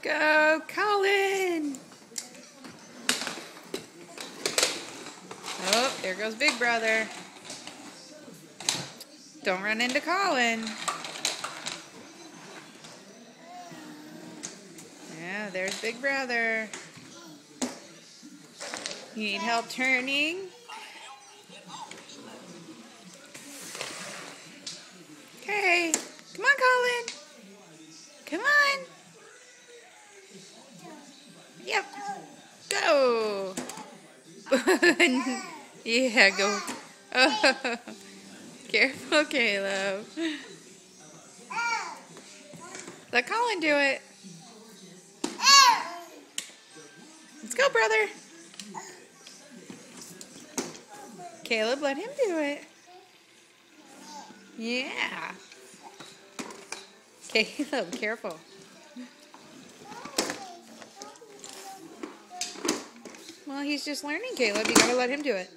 Go, Colin! Oh, there goes Big Brother. Don't run into Colin. Yeah, there's Big Brother. You need help turning? Okay. Come on, Colin. Come on. Yep. Go. Yeah, go. Oh. Careful, Caleb. Let Colin do it. Let's go, brother. Caleb, let him do it. Yeah. Caleb, careful. Well, he's just learning, Caleb. You gotta let him do it.